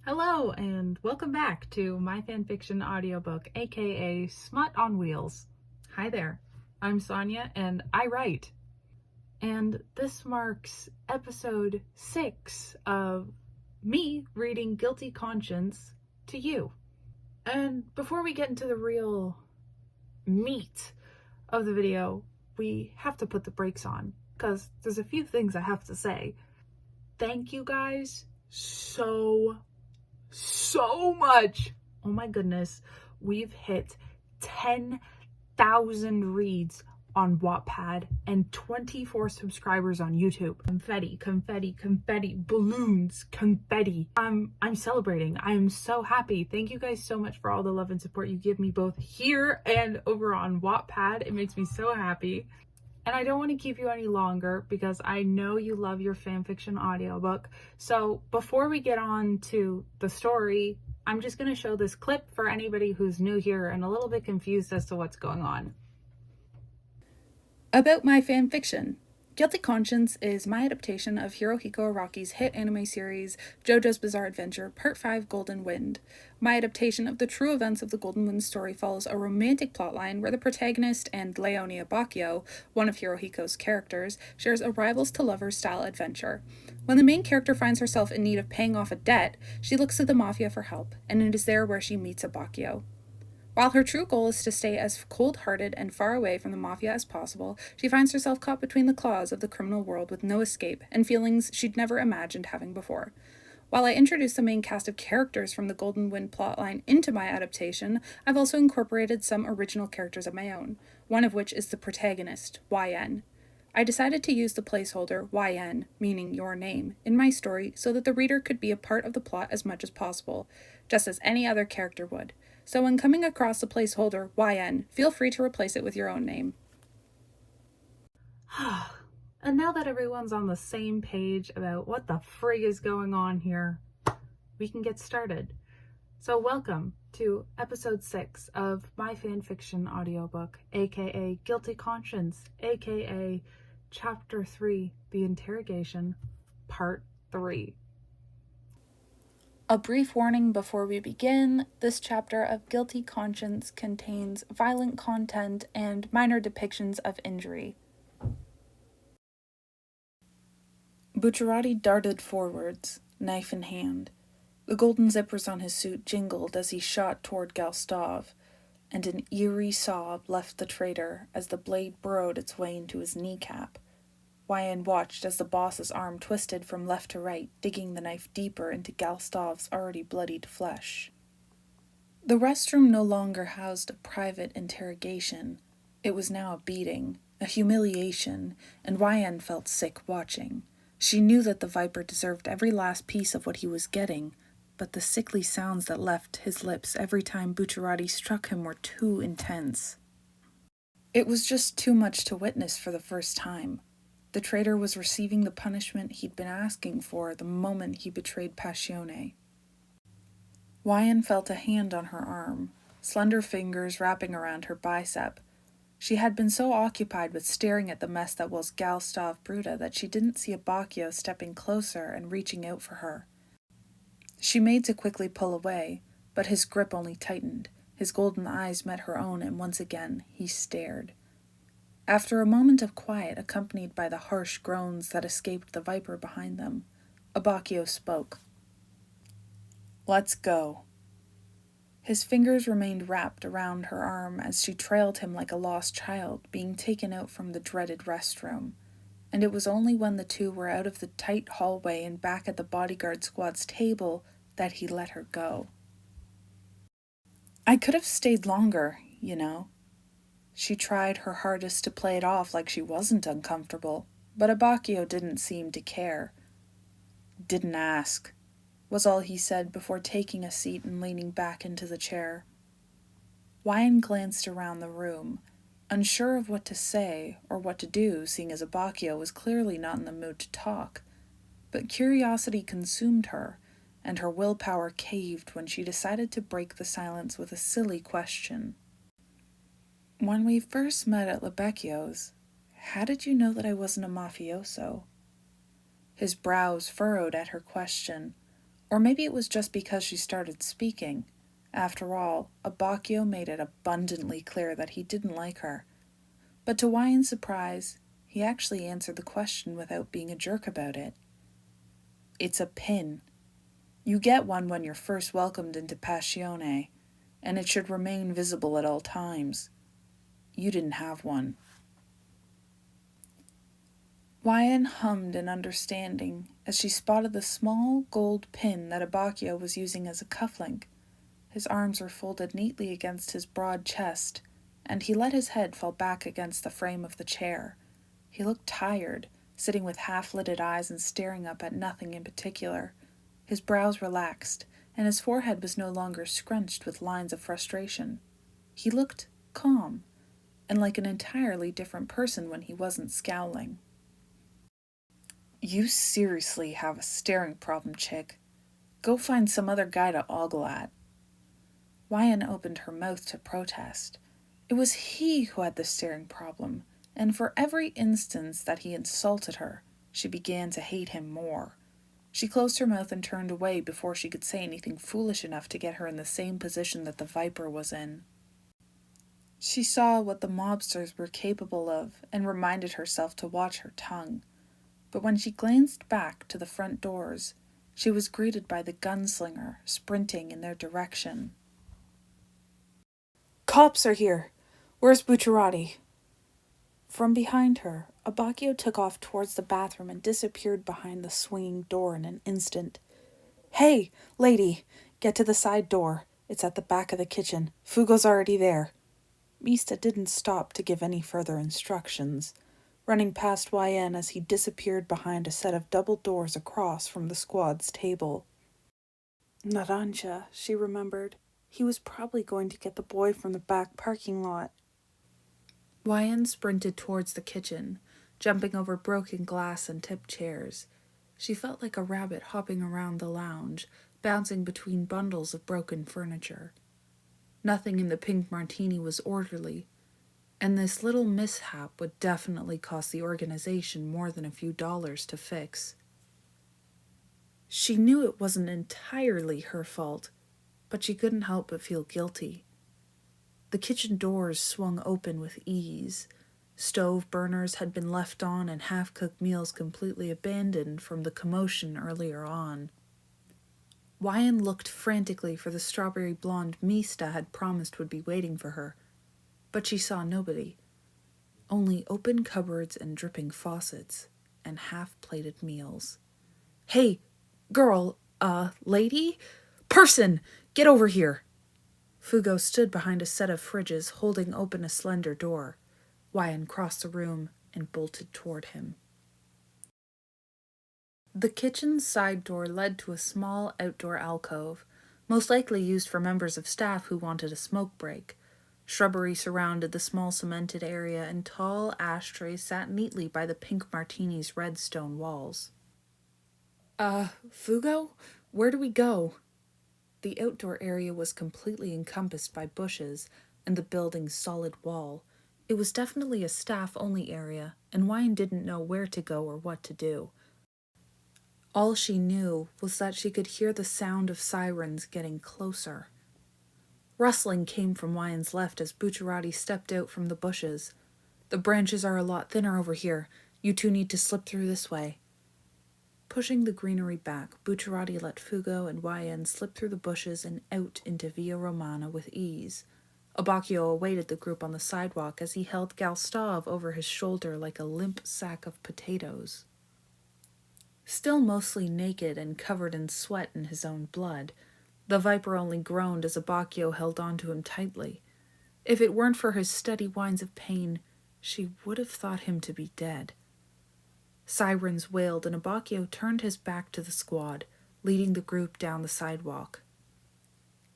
Hello and welcome back to My Fanfiction Audiobook, aka Smut on Wheels. Hi there, I'm Sonja and I write. And this marks episode 6 of me reading Guilty Conscience to you. And before we get into the real meat of the video, we have to put the brakes on because there's a few things I have to say. Thank you guys so much. Oh my goodness, we've hit 10,000 reads on Wattpad and 24 subscribers on YouTube. Confetti, balloons, confetti. I'm celebrating. I am so happy. Thank you guys so much for all the love and support you give me both here and over on Wattpad. It makes me so happy. And I don't want to keep you any longer because I know you love your fanfiction audiobook. So before we get on to the story, I'm just going to show this clip for anybody who's new here and a little bit confused as to what's going on. About my fanfiction. Guilty Conscience is my adaptation of Hirohiko Araki's hit anime series Jojo's Bizarre Adventure Part 5 Golden Wind. My adaptation of the true events of the Golden Wind story follows a romantic plotline where the protagonist and Leonie Abbacchio, one of Hirohiko's characters, shares a rivals-to-lovers style adventure. When the main character finds herself in need of paying off a debt, she looks to the mafia for help, and it is there where she meets Abbacchio. While her true goal is to stay as cold-hearted and far away from the mafia as possible, she finds herself caught between the claws of the criminal world with no escape and feelings she'd never imagined having before. While I introduce the main cast of characters from the Golden Wind plotline into my adaptation, I've also incorporated some original characters of my own, one of which is the protagonist, YN. I decided to use the placeholder YN, meaning your name, in my story so that the reader could be a part of the plot as much as possible, just as any other character would. So when coming across the placeholder YN, feel free to replace it with your own name. And now that everyone's on the same page about what the frig is going on here, we can get started. So welcome to episode 6 of My Fanfiction Audiobook, aka Guilty Conscience, aka Chapter 3, The Interrogation, Part 3. A brief warning before we begin. This chapter of Guilty Conscience contains violent content and minor depictions of injury. Bucciarati darted forwards, knife in hand. The golden zippers on his suit jingled as he shot toward Galstav, and an eerie sob left the traitor as the blade burrowed its way into his kneecap. YN watched as the boss's arm twisted from left to right, digging the knife deeper into Galstav's already bloodied flesh. The restroom no longer housed a private interrogation. It was now a beating, a humiliation, and YN felt sick watching. She knew that the Viper deserved every last piece of what he was getting, but the sickly sounds that left his lips every time Bucciarati struck him were too intense. It was just too much to witness for the first time. The traitor was receiving the punishment he'd been asking for the moment he betrayed Passione. YN felt a hand on her arm, slender fingers wrapping around her bicep. She had been so occupied with staring at the mess that was Galstav Bruta that she didn't see Abbacchio stepping closer and reaching out for her. She made to quickly pull away, but his grip only tightened. His golden eyes met her own, and once again he stared. After a moment of quiet, accompanied by the harsh groans that escaped the Viper behind them, Abbacchio spoke. "Let's go." His fingers remained wrapped around her arm as she trailed him like a lost child being taken out from the dreaded restroom, and it was only when the two were out of the tight hallway and back at the Bodyguard Squad's table that he let her go. "I could have stayed longer, you know." She tried her hardest to play it off like she wasn't uncomfortable, but Abbacchio didn't seem to care. "Didn't ask," was all he said before taking a seat and leaning back into the chair. YN glanced around the room, unsure of what to say or what to do, seeing as Abbacchio was clearly not in the mood to talk. But curiosity consumed her, and her willpower caved when she decided to break the silence with a silly question. "When we first met at Lebecchio's, how did you know that I wasn't a mafioso?" His brows furrowed at her question, Or maybe it was just because she started speaking. After all, Abacchio made it abundantly clear that he didn't like her. But to Wyan's surprise, he actually answered the question without being a jerk about it. It's a pin. You get one when you're first welcomed into Passione, and it should remain visible at all times. You didn't have one. Wyan hummed in understanding as she spotted the small gold pin that Abacchio was using as a cufflink. His arms were folded neatly against his broad chest, and he let his head fall back against the frame of the chair. He looked tired, sitting with half-lidded eyes and staring up at nothing in particular. His brows relaxed, and his forehead was no longer scrunched with lines of frustration. He looked calm, and like an entirely different person when he wasn't scowling. You seriously have a staring problem, chick. Go find some other guy to ogle at. Wyan opened her mouth to protest. It was he who had the staring problem, and for every instance that he insulted her, she began to hate him more. She closed her mouth and turned away before she could say anything foolish enough to get her in the same position that the Viper was in. She saw what the mobsters were capable of and reminded herself to watch her tongue. But when she glanced back to the front doors, she was greeted by the gunslinger sprinting in their direction. Cops are here! Where's Bucciarati? From behind her, Abacchio took off towards the bathroom and disappeared behind the swinging door in an instant. Hey, lady! Get to the side door. It's at the back of the kitchen. Fugo's already there. Mista didn't stop to give any further instructions, running past Wyan as he disappeared behind a set of double doors across from the squad's table. Naranja, she remembered. He was probably going to get the boy from the back parking lot. Wyan sprinted towards the kitchen, jumping over broken glass and tipped chairs. She felt like a rabbit hopping around the lounge, bouncing between bundles of broken furniture. Nothing in the Pink Martini was orderly, and this little mishap would definitely cost the organization more than a few dollars to fix. She knew it wasn't entirely her fault, but she couldn't help but feel guilty. The kitchen doors swung open with ease. Stove burners had been left on and half-cooked meals completely abandoned from the commotion earlier on. Wyan looked frantically for the strawberry blonde Mista had promised would be waiting for her, but she saw nobody. Only open cupboards and dripping faucets, and half-plated meals. Hey, girl, lady? Person! Get over here! Fugo stood behind a set of fridges, holding open a slender door. Wyan crossed the room and bolted toward him. The kitchen's side door led to a small outdoor alcove, most likely used for members of staff who wanted a smoke break. Shrubbery surrounded the small cemented area, and tall ashtrays sat neatly by the Pink Martini's red stone walls. Fugo? Where do we go? The outdoor area was completely encompassed by bushes and the building's solid wall. It was definitely a staff-only area, and Wyan didn't know where to go or what to do. All she knew was that she could hear the sound of sirens getting closer. Rustling came from Wyan's left as Bucciarati stepped out from the bushes. The branches are a lot thinner over here. You two need to slip through this way. Pushing the greenery back, Bucciarati let Fugo and Wyan slip through the bushes and out into Via Romana with ease. Abacchio awaited the group on the sidewalk as he held Galstav over his shoulder like a limp sack of potatoes. Still mostly naked and covered in sweat and his own blood, the Viper only groaned as Abacchio held on to him tightly. If it weren't for his steady whines of pain, she would have thought him to be dead. Sirens wailed, and Abacchio turned his back to the squad, leading the group down the sidewalk.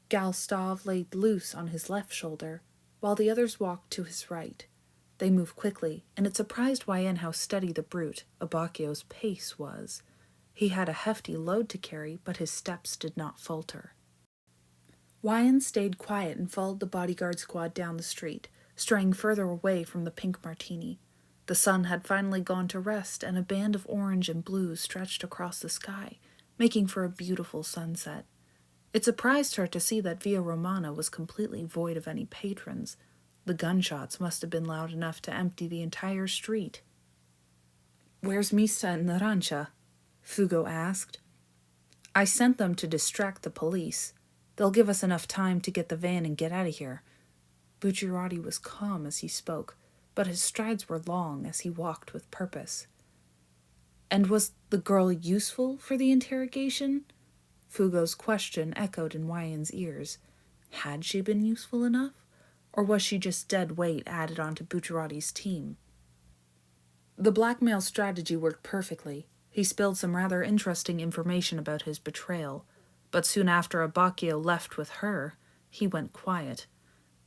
Galstav laid loose on his left shoulder, while the others walked to his right. They moved quickly, and it surprised Wyan how steady the brute, Abacchio's pace, was. He had a hefty load to carry, but his steps did not falter. Wyan stayed quiet and followed the Bodyguard Squad down the street, straying further away from the Pink Martini. The sun had finally gone to rest, and a band of orange and blue stretched across the sky, making for a beautiful sunset. It surprised her to see that Via Romana was completely void of any patrons. The gunshots must have been loud enough to empty the entire street. "Where's Mista and Narancia?" Fugo asked. "I sent them to distract the police. They'll give us enough time to get the van and get out of here." Bucciarati was calm as he spoke, but his strides were long as he walked with purpose. "And was the girl useful for the interrogation?" Fugo's question echoed in Wyan's ears. Had she been useful enough? Or was she just dead weight added onto Bucciarati's team? The blackmail strategy worked perfectly. He spilled some rather interesting information about his betrayal, but soon after Abbacchio left with her, he went quiet.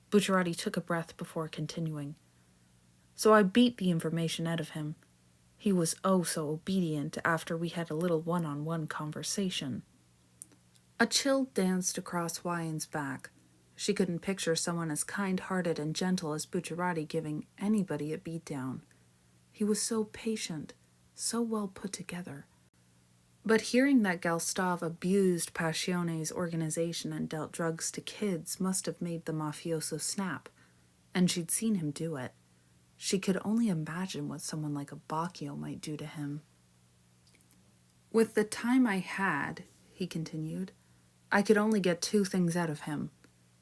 Bucciarati took a breath before continuing. "So I beat the information out of him. He was oh so obedient after we had a little one-on-one conversation." A chill danced across Wyan's back. She couldn't picture someone as kind-hearted and gentle as Bucciarati giving anybody a beatdown. He was so patient, so well put together. But hearing that Galstav abused Passione's organization and dealt drugs to kids must have made the mafioso snap, and she'd seen him do it. She could only imagine what someone like Abbacchio might do to him. "With the time I had," he continued, "I could only get two things out of him.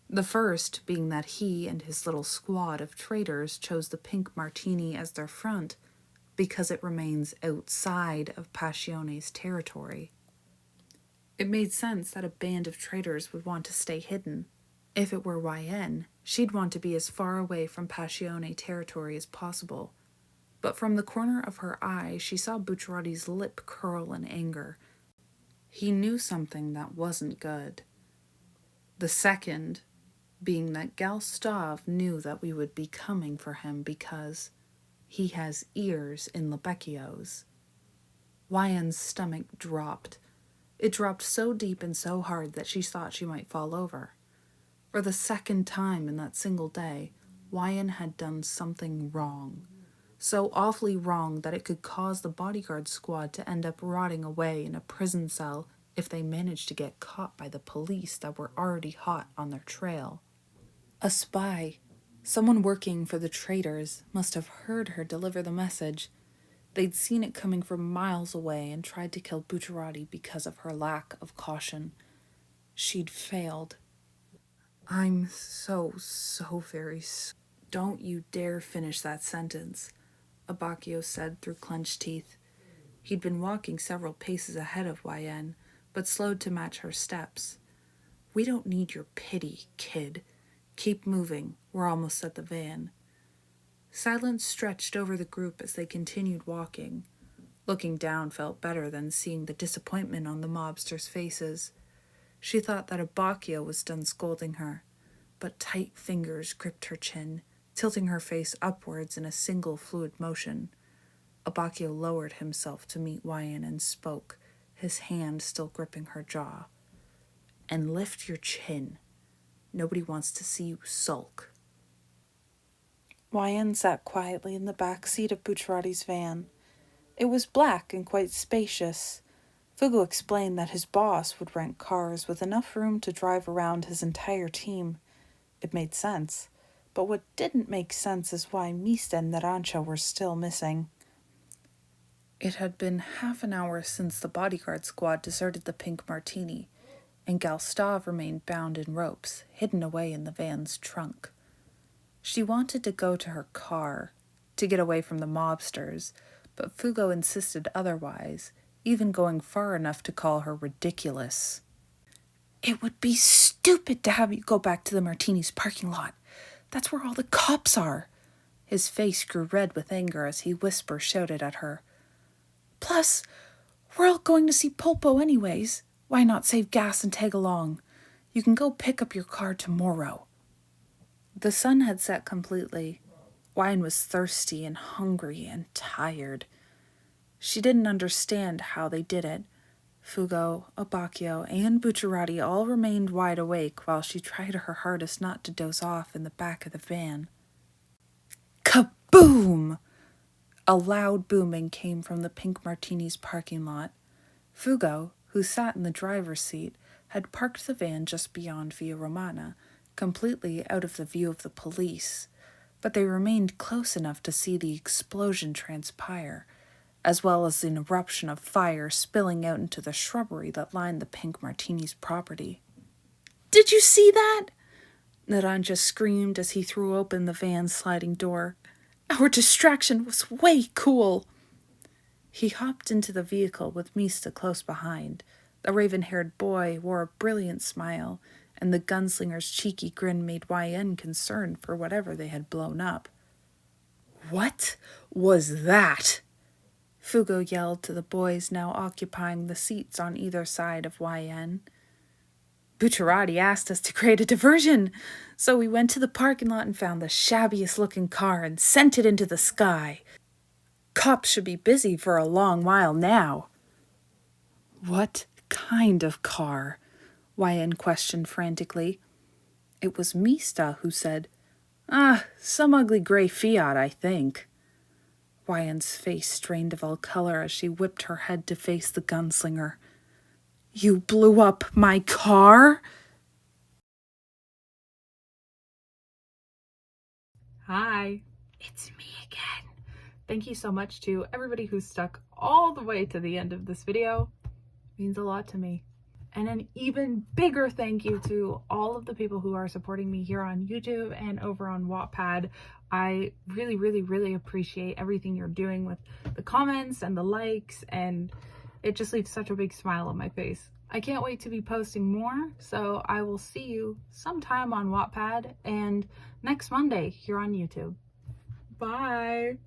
The first being that he and his little squad of traitors chose the Pink Martini as their front because it remains outside of Passione's territory. It made sense that a band of traitors would want to stay hidden. If it were YN, she'd want to be as far away from Passione territory as possible. But from the corner of her eye, she saw Bucciarati's lip curl in anger. He knew something that wasn't good. The second being that Galstav knew that we would be coming for him because he has ears in Lebecchio's." Wyan's stomach dropped. It dropped so deep and so hard that she thought she might fall over. For the second time in that single day, Wyan had done something wrong. So awfully wrong that it could cause the Bodyguard Squad to end up rotting away in a prison cell if they managed to get caught by the police that were already hot on their trail. A spy, someone working for the traitors, must have heard her deliver the message. They'd seen it coming from miles away and tried to kill Bucciarati because of her lack of caution. She'd failed. "I'm so very Don't you dare finish that sentence," Abbacchio said through clenched teeth. He'd been walking several paces ahead of Wyan, but slowed to match her steps. "We don't need your pity, kid. Keep moving. We're almost at the van." Silence stretched over the group as they continued walking. Looking down felt better than seeing the disappointment on the mobsters' faces. She thought that Abbacchio was done scolding her, but tight fingers gripped her chin, tilting her face upwards in a single fluid motion. Abbacchio lowered himself to meet Wyan and spoke, his hand still gripping her jaw. "And lift your chin. Nobody wants to see you sulk." Wyan sat quietly in the back seat of Bucciarati's van. It was black and quite spacious. Fugo explained that his boss would rent cars with enough room to drive around his entire team. It made sense, but what didn't make sense is why Mista and Narancia were still missing. It had been half an hour since the Bodyguard Squad deserted the Pink Martini, and Galstav remained bound in ropes, hidden away in the van's trunk. She wanted to go to her car, to get away from the mobsters, but Fugo insisted otherwise, even going far enough to call her ridiculous. "It would be stupid to have you go back to the Martini's parking lot. That's where all the cops are." His face grew red with anger as he shouted at her. "Plus, we're all going to see Polpo anyways. Why not save gas and tag along? You can go pick up your car tomorrow." The sun had set completely. Wyan was thirsty and hungry and tired. She didn't understand how they did it. Fugo, Abbacchio, and Bucciarati all remained wide awake while she tried her hardest not to doze off in the back of the van. Kaboom! A loud booming came from the Pink Martini's parking lot. Fugo, who sat in the driver's seat, had parked the van just beyond Via Romana, completely out of the view of the police, but they remained close enough to see the explosion transpire, as well as an eruption of fire spilling out into the shrubbery that lined the Pink Martini's property. "Did you see that?" Naranja screamed as he threw open the van's sliding door. "Our distraction was way cool." He hopped into the vehicle with Mista close behind. The raven-haired boy wore a brilliant smile, and the gunslinger's cheeky grin made YN concerned for whatever they had blown up. "What was that?" Fugo yelled to the boys now occupying the seats on either side of YN. "Bucciarati asked us to create a diversion, so we went to the parking lot and found the shabbiest-looking car and sent it into the sky. Cops should be busy for a long while now." "What kind of car?" YN questioned frantically. It was Mista who said, "Some ugly gray Fiat, I think." YN's face strained of all color as she whipped her head to face the gunslinger. "You blew up my car?" Hi, it's me again. Thank you so much to everybody who stuck all the way to the end of this video. It means a lot to me. And an even bigger thank you to all of the people who are supporting me here on YouTube and over on Wattpad. I really, really, really appreciate everything you're doing with the comments and the likes, and it just leaves such a big smile on my face. I can't wait to be posting more, so I will see you sometime on Wattpad and next Monday here on YouTube. Bye!